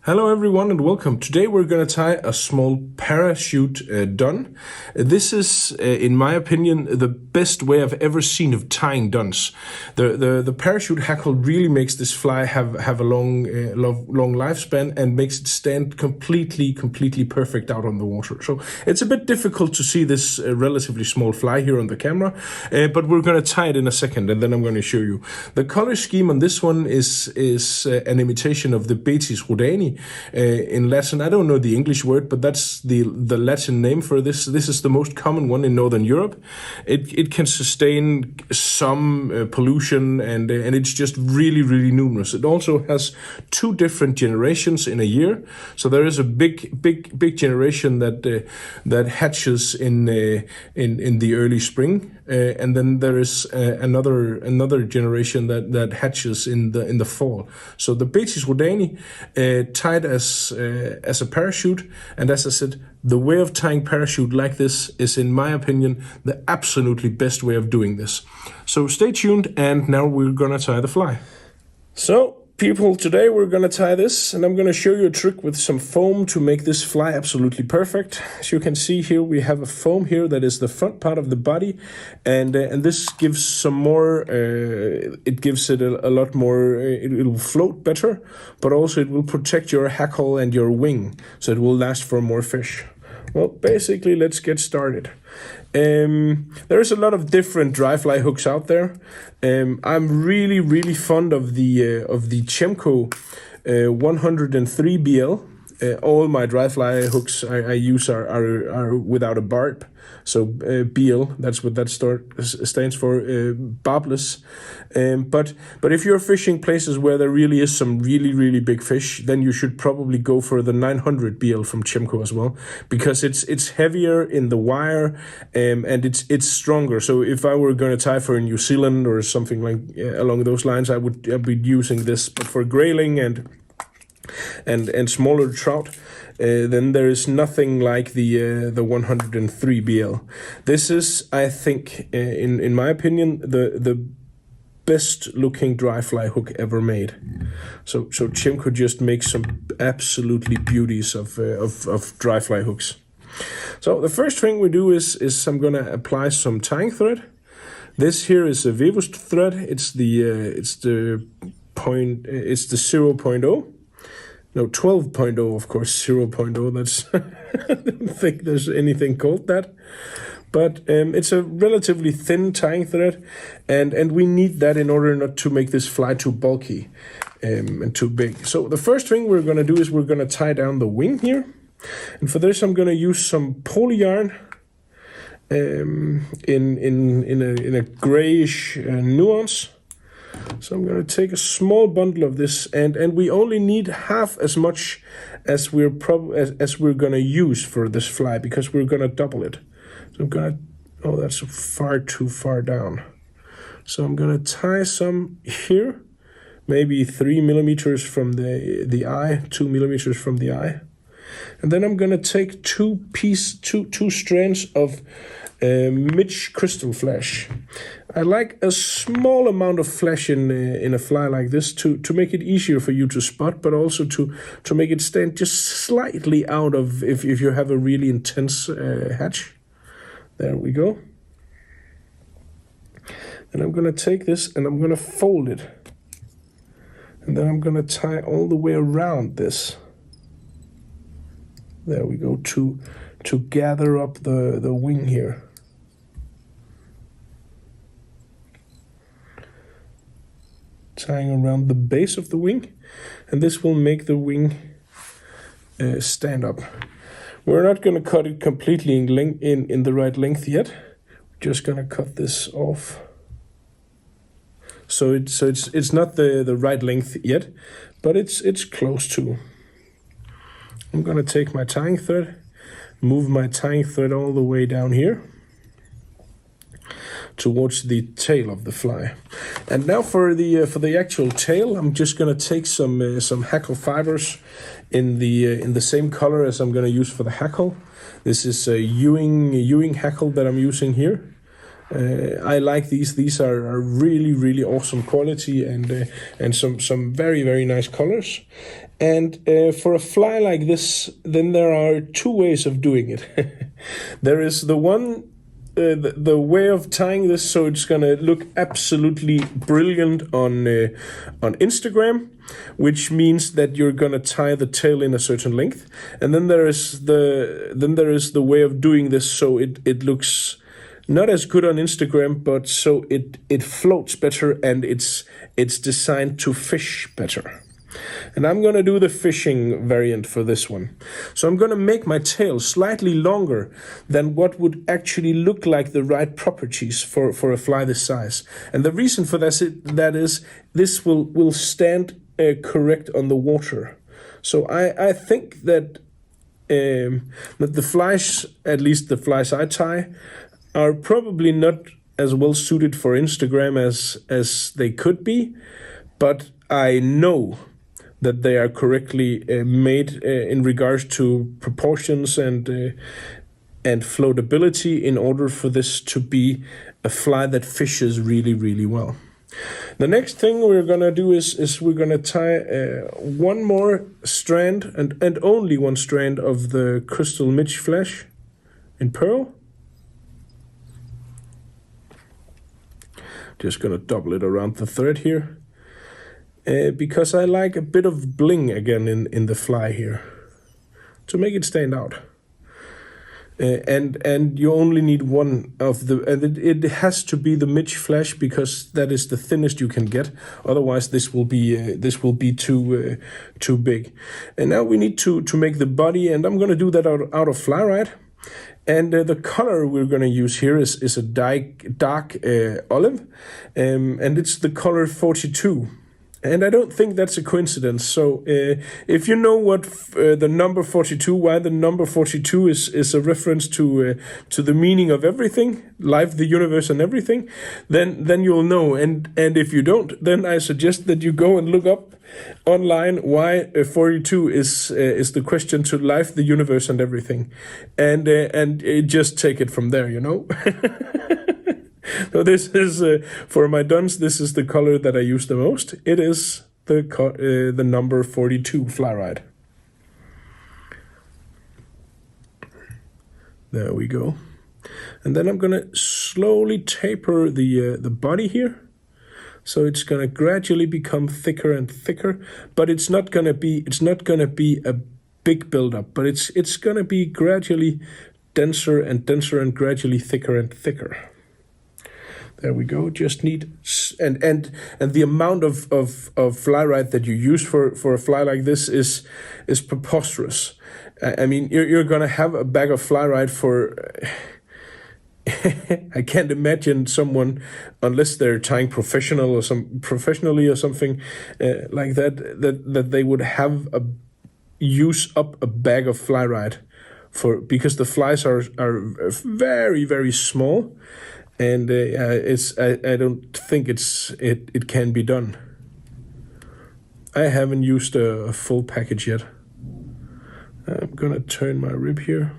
Hello everyone and welcome. Today we're going to tie a small parachute dun. This is, in my opinion, the best way I've ever seen of tying duns. The parachute hackle really makes this fly have a long lifespan and makes it stand completely perfect out on the water. So it's a bit difficult to see this relatively small fly here on the camera, but we're going to tie it in a second and then I'm going to show you. The color scheme on this one is an imitation of the Parachute in Latin. I don't know the English word, but that's the Latin name for this. This is the most common one in Northern Europe. It can sustain some pollution and it's just really numerous. It also has two different generations in a year. So there is a big generation that hatches in the early spring. And then there is another generation that hatches in the fall. So the Parachute tied as a parachute, and as I said, the way of tying parachute like this is, in my opinion, the absolutely best way of doing this. So stay tuned, and now we're gonna tie the fly. So people, today we're going to tie this, and I'm going to show you a trick with some foam to make this fly absolutely perfect. As you can see here, we have a foam here that is the front part of the body, and this gives some more, it gives it a lot more, it will float better, but also it will protect your hackle and your wing, so it will last for more fish. Well, basically, let's get started. There is a lot of different dry fly hooks out there. I'm really fond of the Chemco 103 BL. All my dry fly hooks I use are without a barb. So BL, that's what that stands for, barbless. But if you're fishing places where there really is some really big fish, then you should probably go for the 900 BL from Chemco as well, because it's heavier in the wire and it's stronger. So if I were going to tie for New Zealand or something like along those lines, I'd be using this. But for grayling and smaller trout, then there is nothing like the 103 BL. This is, I think, in my opinion, the best looking dry fly hook ever made. So Chemco just makes some absolutely beauties of dry fly hooks. So the first thing we do is I'm gonna apply some tying thread. This here is a Vevust thread. It's the 0.0. No, 12.0, of course, 0.0, that's, I don't think there's anything called that. But it's a relatively thin tying thread, and we need that in order not to make this fly too bulky and too big. So the first thing we're going to do is we're going to tie down the wing here. And for this, I'm going to use some poly yarn in a grayish nuance. So I'm going to take a small bundle of this, and we only need half as much as we're going to use for this fly, because we're going to double it. So I'm going to, oh, that's far too far down. So I'm going to tie some here, maybe 3 millimeters from the eye, 2 millimeters from the eye. And then I'm going to take two strands of Mitch crystal flash. I like a small amount of flash in a fly like this to make it easier for you to spot, but also to make it stand just slightly out of if you have a really intense hatch. There we go. And I'm going to take this and I'm going to fold it. And then I'm going to tie all the way around this. There we go, to gather up the wing here. Tying around the base of the wing, and this will make the wing stand up. We're not going to cut it completely in the right length yet. We're just going to cut this off. So it's not the right length yet, but it's close to. I'm going to take my tying thread, move my tying thread all the way down here towards the tail of the fly. And now for the actual tail, I'm just going to take some hackle fibers in the same color as I'm going to use for the hackle. This is a Ewing hackle that I'm using here. I like these. These are really, really awesome quality and some very, very nice colors. And for a fly like this, then there are two ways of doing it. There is the one, the way of tying this so it's gonna look absolutely brilliant on Instagram, which means that you're gonna tie the tail in a certain length, and then there is the way of doing this so it looks not as good on Instagram, but so it floats better and it's designed to fish better. And I'm going to do the fishing variant for this one. So I'm going to make my tail slightly longer than what would actually look like the right properties for a fly this size. And the reason for that is this will stand correct on the water. So I think that the flies, at least the flies I tie, are probably not as well suited for Instagram as they could be, but I know that they are correctly made in regards to proportions and floatability in order for this to be a fly that fishes really, really well. The next thing we're gonna do is we're gonna tie one more strand and only one strand of the crystal midge flesh in pearl. Just gonna double it around the thread here. Because I like a bit of bling again in the fly here to make it stand out. And you only need one of the, and it has to be the midge flesh because that is the thinnest you can get. Otherwise, this will be too big. And now we need to make the body, and I'm gonna do that out of fly ride. And the color we're going to use here is a dark olive, and it's the color 42. And I don't think that's a coincidence. So if you know what the number 42, why the number 42 is a reference to the meaning of everything, life, the universe, and everything, then you'll know. And if you don't, then I suggest that you go and look up online why 42 is the question to life, the universe, and everything, and just take it from there. You know. So this is, for my duns, this is the color that I use the most. It is the number 42 fly ride. There we go. And then I'm gonna slowly taper the body here. So it's gonna gradually become thicker and thicker, but it's not gonna be a big buildup, but it's gonna be gradually denser and denser and gradually thicker and thicker. There we go. Just need and the amount of fly ride that you use for a fly like this is preposterous. I mean, you're gonna have a bag of fly ride for. I can't imagine someone, unless they're tying professionally or something like that they would have use up a bag of fly ride because the flies are very, very small. And I don't think it can be done. I haven't used a full package yet. I'm gonna turn my rib here,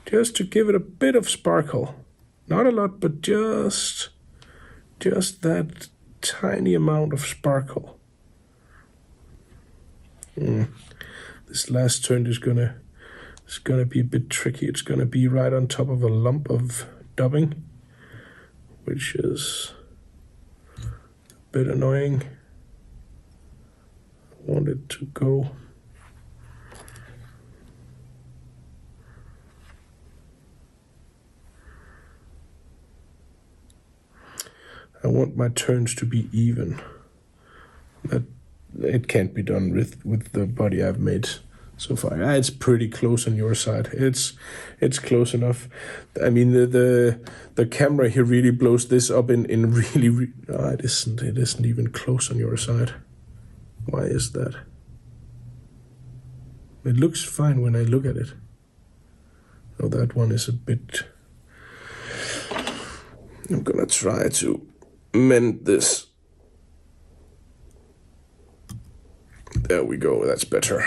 just to give it a bit of sparkle. Not a lot, but just that tiny amount of sparkle. This last turn is gonna be a bit tricky. It's gonna be right on top of a lump of dubbing, which is a bit annoying. I want it to go. I want my turns to be even. That it can't be done with the body I've made so far. It's pretty close on your side. It's close enough. I mean, the camera here really blows this up in really. It isn't even close on your side. Why is that? It looks fine when I look at it. Oh, that one is a bit. I'm gonna try to mend this. There we go. That's better.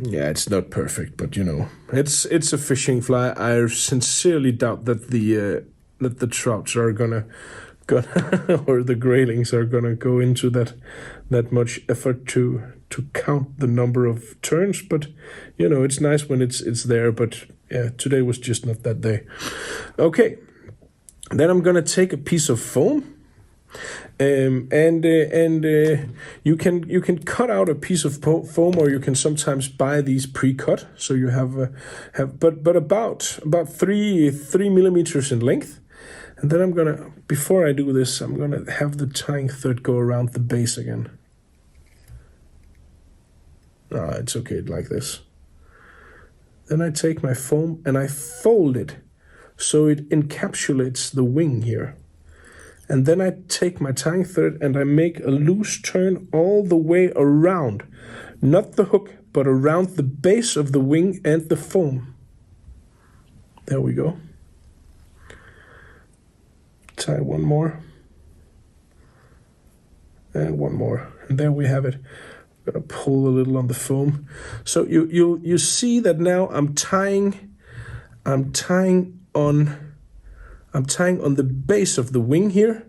Yeah, it's not perfect, but you know, it's a fishing fly. I sincerely doubt that the trouts are gonna or the graylings are gonna go into that much effort to count the number of turns. But you know, it's nice when it's there. But yeah, today was just not that day. Okay, then I'm gonna take a piece of foam. And you can cut out a piece of foam, or you can sometimes buy these pre-cut. So you have but about 3 millimeters in length. And then before I do this, I'm gonna have the tying thread go around the base again. It's okay like this. Then I take my foam and I fold it so it encapsulates the wing here. And then I take my tying thread and I make a loose turn all the way around. Not the hook, but around the base of the wing and the foam. There we go. Tie one more. And one more. And there we have it. I'm gonna pull a little on the foam. So you see that now I'm tying on the base of the wing here,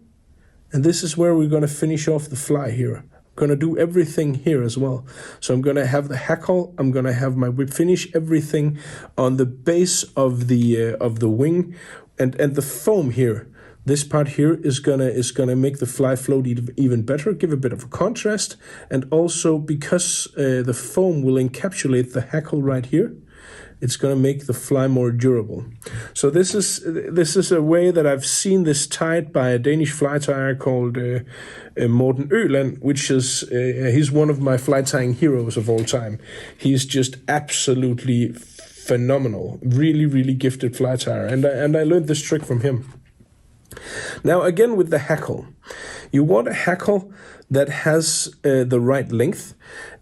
and this is where we're going to finish off the fly here. I'm going to do everything here as well. So I'm going to have the hackle, I'm going to have my whip finish, everything on the base of the wing, and the foam here. This part here is gonna make the fly float even better, give a bit of a contrast, and also because the foam will encapsulate the hackle right here, it's going to make the fly more durable. So this is a way that I've seen this tied by a Danish fly tyer called Morten Øland, which is he's one of my fly tying heroes of all time. He's just absolutely phenomenal, really gifted fly tyer, and I learned this trick from him. Now again with the hackle, you want a hackle that has the right length.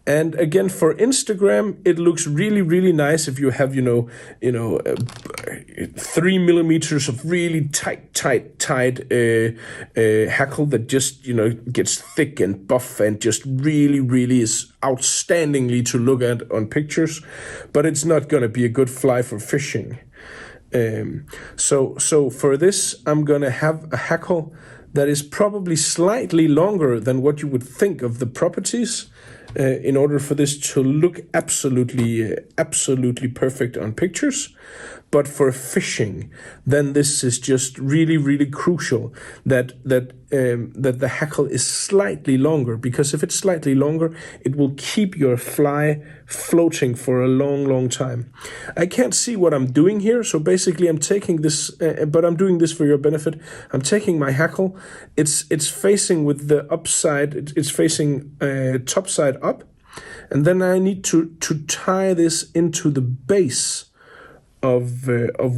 And again, for Instagram, it looks really nice if you have, 3 millimeters of really tight hackle that just, gets thick and buff and just really is outstandingly to look at on pictures. But it's not going to be a good fly for fishing. So for this, I'm going to have a hackle that is probably slightly longer than what you would think of the properties. In order for this to look absolutely perfect on pictures. But for fishing, then this is just really crucial that the hackle is slightly longer, because if it's slightly longer, it will keep your fly floating for a long time. I can't see what I'm doing here, so basically I'm taking this, but I'm doing this for your benefit. I'm taking my hackle. It's facing with the upside. It's facing top side up, and then I need to tie this into the base of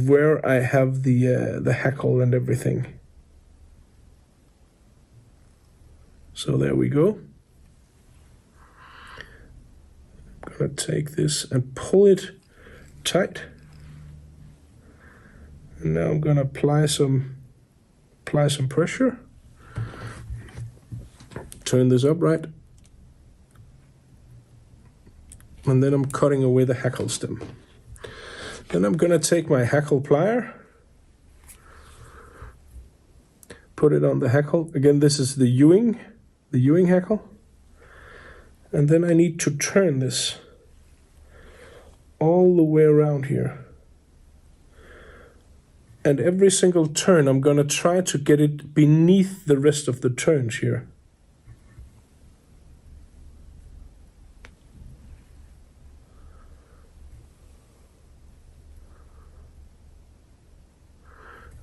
where I have the hackle and everything. So there we go. I'm gonna take this and pull it tight. And now I'm gonna apply some pressure. Turn this upright. And then I'm cutting away the hackle stem. Then I'm gonna take my hackle plier, put it on the hackle. Again, this is the Ewing hackle. And then I need to turn this all the way around here. And every single turn, I'm gonna try to get it beneath the rest of the turns here.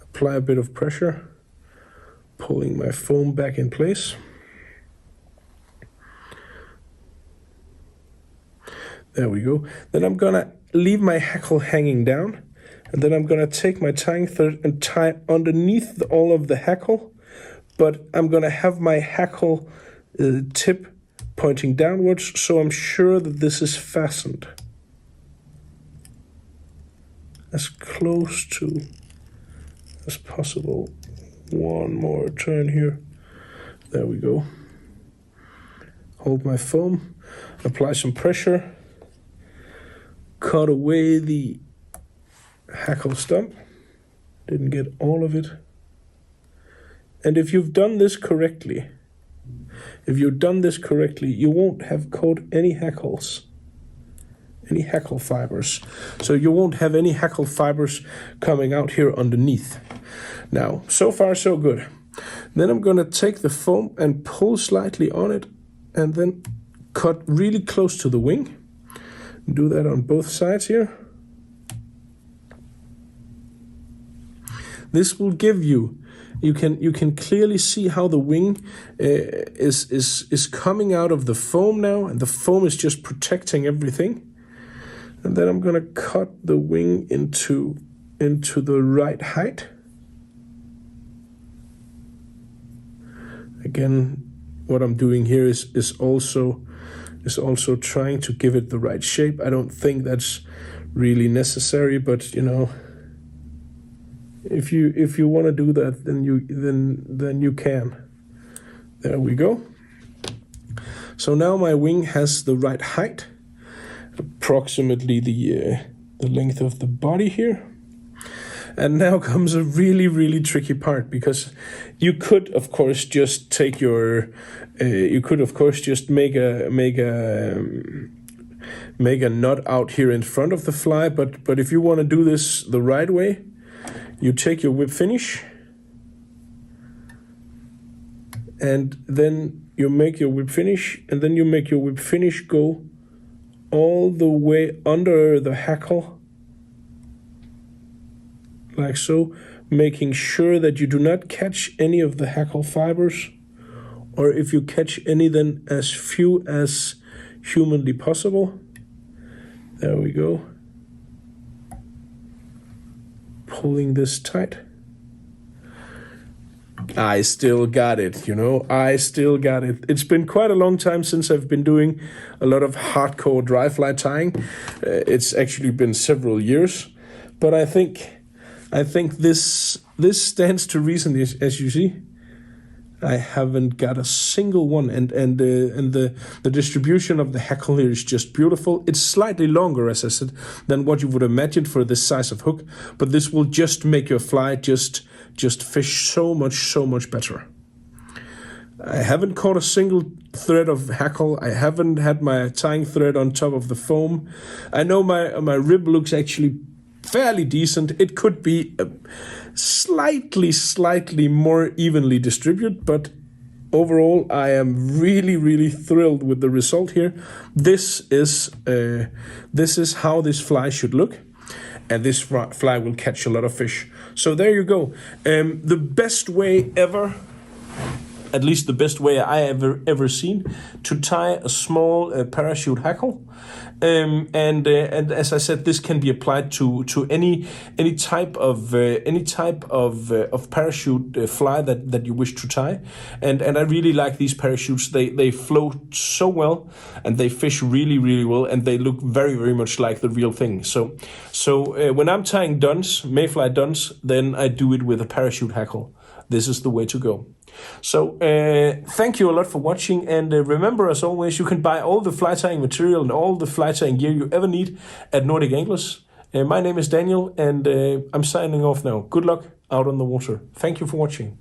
Apply a bit of pressure, pulling my foam back in place. There we go. Then I'm gonna leave my hackle hanging down, and then I'm gonna take my tying thread and tie underneath all of the hackle, but I'm gonna have my hackle tip pointing downwards, so I'm sure that this is fastened as close to as possible. One more turn here. There we go. Hold my foam, apply some pressure, cut away the hackle stump. Didn't get all of it. And if you've done this correctly, you won't have caught any hackles, any hackle fibers. So you won't have any hackle fibers coming out here underneath. Now, so far so good. Then I'm gonna take the foam and pull slightly on it and then cut really close to the wing. Do that on both sides here. This will give you, you can clearly see how the wing is coming out of the foam now, and the foam is just protecting everything. And then I'm gonna cut the wing into the right height. Again, what I'm doing here is also trying to give it the right shape. I don't think that's really necessary, but you know, if you want to do that, then you can. There we go. So now my wing has the right height, approximately the length of the body here. And now comes a really tricky part, because you could of course just take your make a knot out here in front of the fly, but if you want to do this the right way, you take your whip finish and then you make your whip finish, and then you make your whip finish go all the way under the hackle, like so, making sure that you do not catch any of the hackle fibers, or if you catch any, then as few as humanly possible. There we go. Pulling this tight. I still got it, you know, I still got it. It's been quite a long time since I've been doing a lot of hardcore dry fly tying. It's actually been several years, but I think this stands to reason. As you see, I haven't got a single one, and the distribution of the hackle here is just beautiful. It's slightly longer, as I said, than what you would imagine for this size of hook, but this will just make your fly just fish so much better. I haven't caught a single thread of hackle. I haven't had my tying thread on top of the foam. I know my rib looks actually fairly decent. It could be slightly more evenly distributed, but overall I am really thrilled with the result here. This is how this fly should look, and this fly will catch a lot of fish. So there you go. The best way ever, at least the best way I ever seen to tie a small parachute hackle. And as I said, this can be applied to any type of parachute fly that you wish to tie. And I really like these parachutes. They float so well, and they fish really well, and they look very much like the real thing. So when I'm tying duns, mayfly duns, then I do it with a parachute hackle. This is the way to go. So thank you a lot for watching, and remember, as always, you can buy all the fly tying material and all the fly tying gear you ever need at Nordic Anglers. My name is Daniel, and I'm signing off now. Good luck out on the water. Thank you for watching.